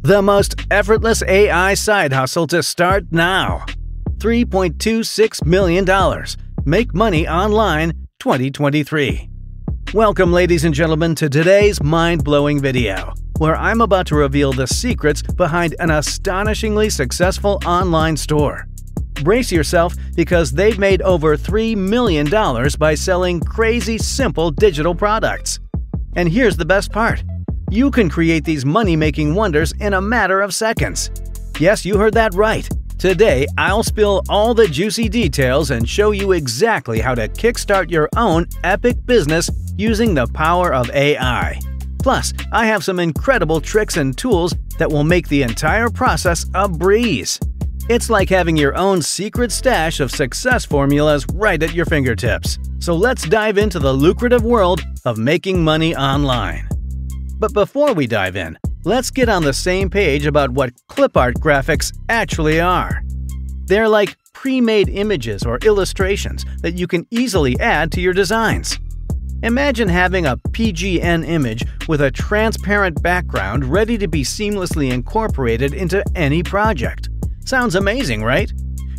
The most effortless AI side hustle to start now. $3.26 million. Make money online 2023. Welcome, ladies and gentlemen, to today's mind-blowing video, where I'm about to reveal the secrets behind an astonishingly successful online store. Brace yourself, because they've made over $3 million by selling crazy simple digital products. And here's the best part. You can create these money-making wonders in a matter of seconds. Yes, you heard that right. Today, I'll spill all the juicy details and show you exactly how to kickstart your own epic business using the power of AI. Plus, I have some incredible tricks and tools that will make the entire process a breeze. It's like having your own secret stash of success formulas right at your fingertips. So let's dive into the lucrative world of making money online. But before we dive in, let's get on the same page about what clipart graphics actually are. They're like pre-made images or illustrations that you can easily add to your designs. Imagine having a PGN image with a transparent background ready to be seamlessly incorporated into any project. Sounds amazing, right?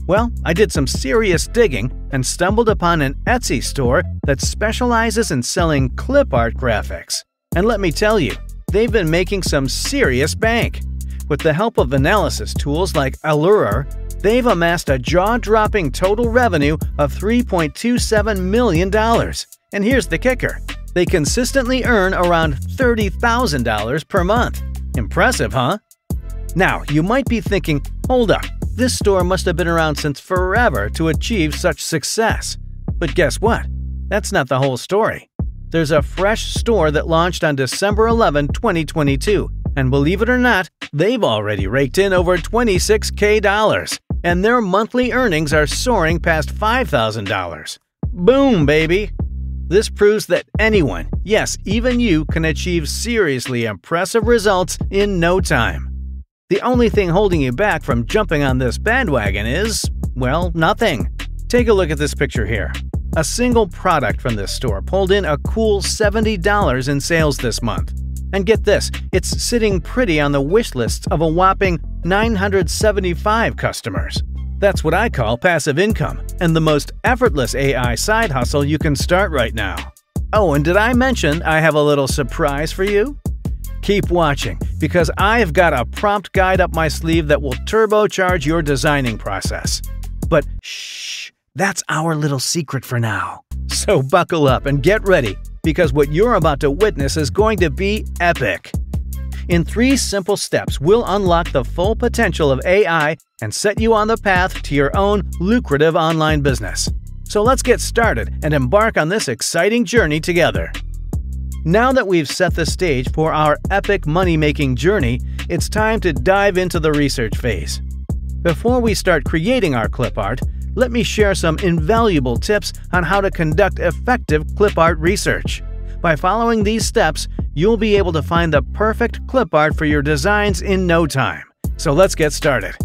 Well, I did some serious digging and stumbled upon an Etsy store that specializes in selling clipart graphics. And let me tell you, they've been making some serious bank. With the help of analysis tools like Allure, they've amassed a jaw-dropping total revenue of $3.27 million. And here's the kicker. They consistently earn around $30,000 per month. Impressive, huh? Now, you might be thinking, hold up, this store must have been around since forever to achieve such success. But guess what? That's not the whole story. There's a fresh store that launched on December 11, 2022, and believe it or not, they've already raked in over $26K, and their monthly earnings are soaring past $5,000. Boom, baby! This proves that anyone, yes, even you, can achieve seriously impressive results in no time. The only thing holding you back from jumping on this bandwagon is, well, nothing. Take a look at this picture here. A single product from this store pulled in a cool $70 in sales this month. And get this, it's sitting pretty on the wish lists of a whopping 975 customers. That's what I call passive income, and the most effortless AI side hustle you can start right now. Oh, and did I mention I have a little surprise for you? Keep watching, because I've got a prompt guide up my sleeve that will turbocharge your designing process. But shh, that's our little secret for now. So buckle up and get ready, because what you're about to witness is going to be epic. In 3 simple steps, we'll unlock the full potential of AI and set you on the path to your own lucrative online business. So let's get started and embark on this exciting journey together. Now that we've set the stage for our epic money-making journey, it's time to dive into the research phase. Before we start creating our clipart, let me share some invaluable tips on how to conduct effective clipart research. By following these steps, you'll be able to find the perfect clipart for your designs in no time. So let's get started.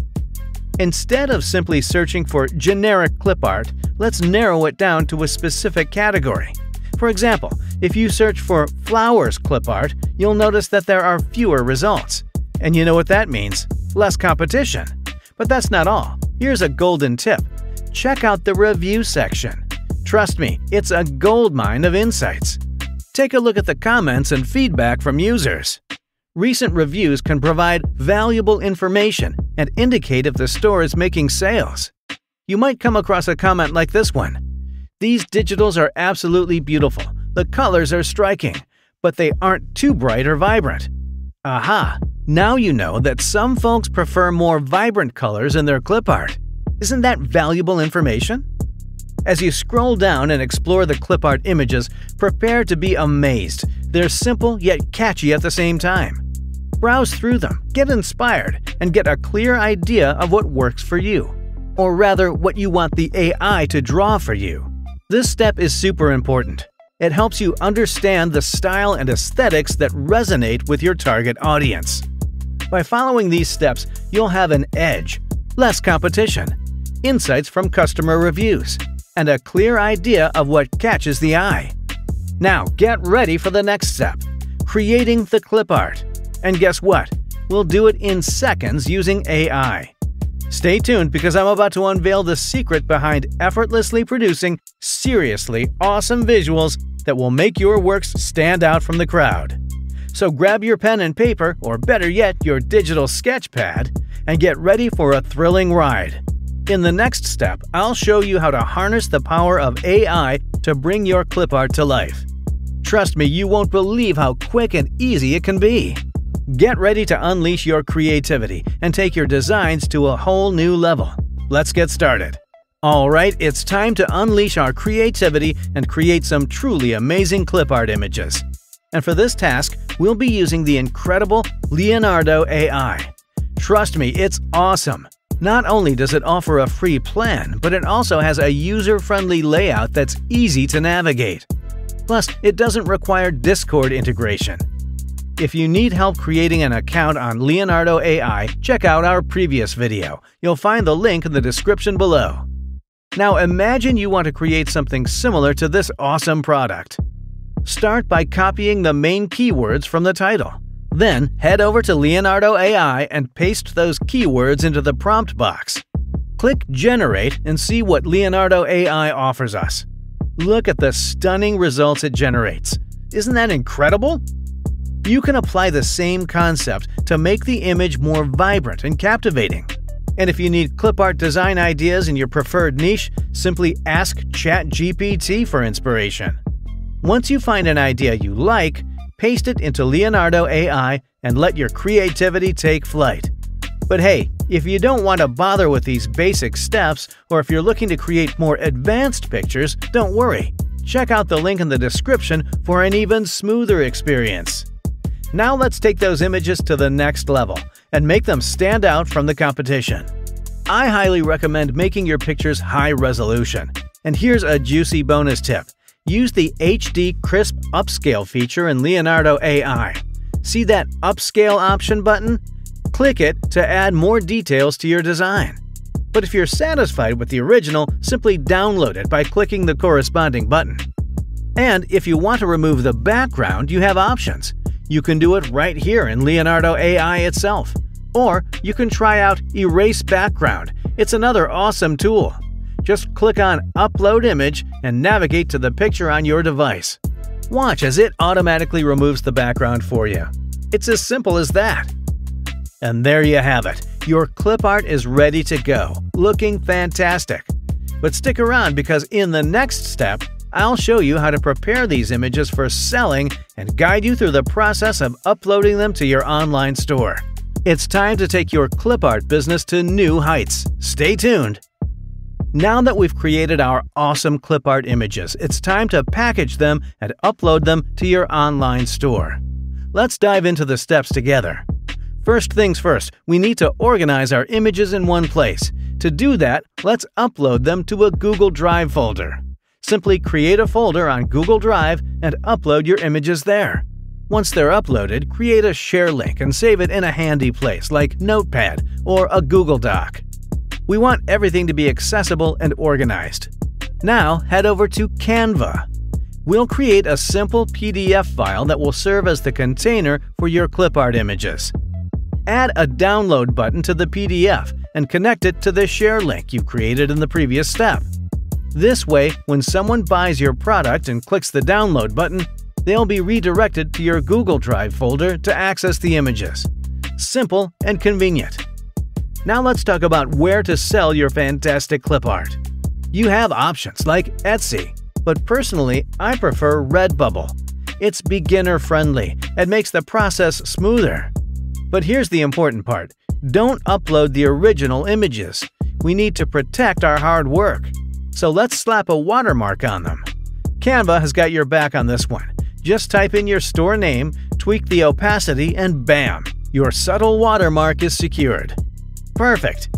Instead of simply searching for generic clipart, let's narrow it down to a specific category. For example, if you search for flowers clipart, you'll notice that there are fewer results. And you know what that means? Less competition. But that's not all. Here's a golden tip. Check out the review section. Trust me, it's a goldmine of insights. Take a look at the comments and feedback from users. Recent reviews can provide valuable information and indicate if the store is making sales. You might come across a comment like this one. These digitals are absolutely beautiful. The colors are striking, but they aren't too bright or vibrant. Aha! Now you know that some folks prefer more vibrant colors in their clipart. Isn't that valuable information? As you scroll down and explore the clipart images, prepare to be amazed. They're simple yet catchy at the same time. Browse through them, get inspired, and get a clear idea of what works for you. Or rather, what you want the AI to draw for you. This step is super important. It helps you understand the style and aesthetics that resonate with your target audience. By following these steps, you'll have an edge, less competition, insights from customer reviews, and a clear idea of what catches the eye. Now get ready for the next step, creating the clipart. And guess what? we'll do it in seconds using AI. Stay tuned because I'm about to unveil the secret behind effortlessly producing seriously awesome visuals that will make your works stand out from the crowd. So grab your pen and paper, or better yet, your digital sketch pad, and get ready for a thrilling ride. In the next step, I'll show you how to harness the power of AI to bring your clip art to life. Trust me, you won't believe how quick and easy it can be. Get ready to unleash your creativity and take your designs to a whole new level. Let's get started. Alright, it's time to unleash our creativity and create some truly amazing clip art images. And for this task, we'll be using the incredible Leonardo AI. Trust me, it's awesome. Not only does it offer a free plan, but it also has a user-friendly layout that's easy to navigate. Plus, it doesn't require Discord integration. If you need help creating an account on Leonardo AI, check out our previous video. You'll find the link in the description below. Now imagine you want to create something similar to this awesome product. Start by copying the main keywords from the title. Then head over to Leonardo AI and paste those keywords into the prompt box. Click Generate and see what Leonardo AI offers us. Look at the stunning results it generates. Isn't that incredible? You can apply the same concept to make the image more vibrant and captivating. And if you need clip art design ideas in your preferred niche, simply ask ChatGPT for inspiration. Once you find an idea you like, paste it into Leonardo AI and let your creativity take flight. But hey, if you don't want to bother with these basic steps, or if you're looking to create more advanced pictures, don't worry. Check out the link in the description for an even smoother experience. Now let's take those images to the next level and make them stand out from the competition. I highly recommend making your pictures high resolution. And here's a juicy bonus tip. Use the HD Crisp Upscale feature in Leonardo AI. See that Upscale option button? Click it to add more details to your design. But if you're satisfied with the original, simply download it by clicking the corresponding button. And if you want to remove the background, you have options. You can do it right here in Leonardo AI itself. Or you can try out Erase Background. It's another awesome tool. Just click on Upload Image and navigate to the picture on your device. Watch as it automatically removes the background for you. It's as simple as that. And there you have it. Your clip art is ready to go, looking fantastic. But stick around because in the next step, I'll show you how to prepare these images for selling and guide you through the process of uploading them to your online store. It's time to take your clip art business to new heights. Stay tuned! Now that we've created our awesome clip art images, it's time to package them and upload them to your online store. Let's dive into the steps together. First things first, we need to organize our images in one place. To do that, let's upload them to a Google Drive folder. Simply create a folder on Google Drive and upload your images there. Once they're uploaded, create a share link and save it in a handy place like Notepad or a Google Doc. We want everything to be accessible and organized. Now head over to Canva. We'll create a simple PDF file that will serve as the container for your clip art images. Add a download button to the PDF and connect it to the share link you created in the previous step. This way, when someone buys your product and clicks the download button, they'll be redirected to your Google Drive folder to access the images. Simple and convenient. Now let's talk about where to sell your fantastic clip art. You have options like Etsy, but personally, I prefer Redbubble. It's beginner-friendly and makes the process smoother. But here's the important part. Don't upload the original images. We need to protect our hard work. So let's slap a watermark on them. Canva has got your back on this one. Just type in your store name, tweak the opacity, and bam! Your subtle watermark is secured. Perfect!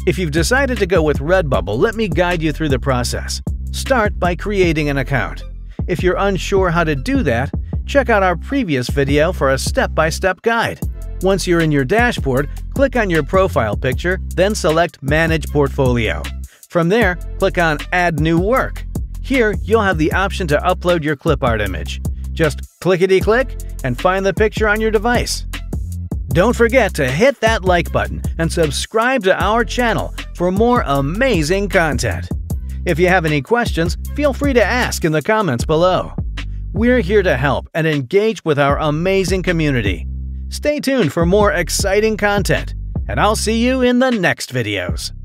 If you've decided to go with Redbubble, let me guide you through the process. Start by creating an account. If you're unsure how to do that, check out our previous video for a step-by-step guide. Once you're in your dashboard, click on your profile picture, then select Manage Portfolio. From there, click on Add New Work. Here, you'll have the option to upload your clip art image. Just clickety-click and find the picture on your device. Don't forget to hit that like button and subscribe to our channel for more amazing content. If you have any questions, feel free to ask in the comments below. We're here to help and engage with our amazing community. Stay tuned for more exciting content, and I'll see you in the next videos.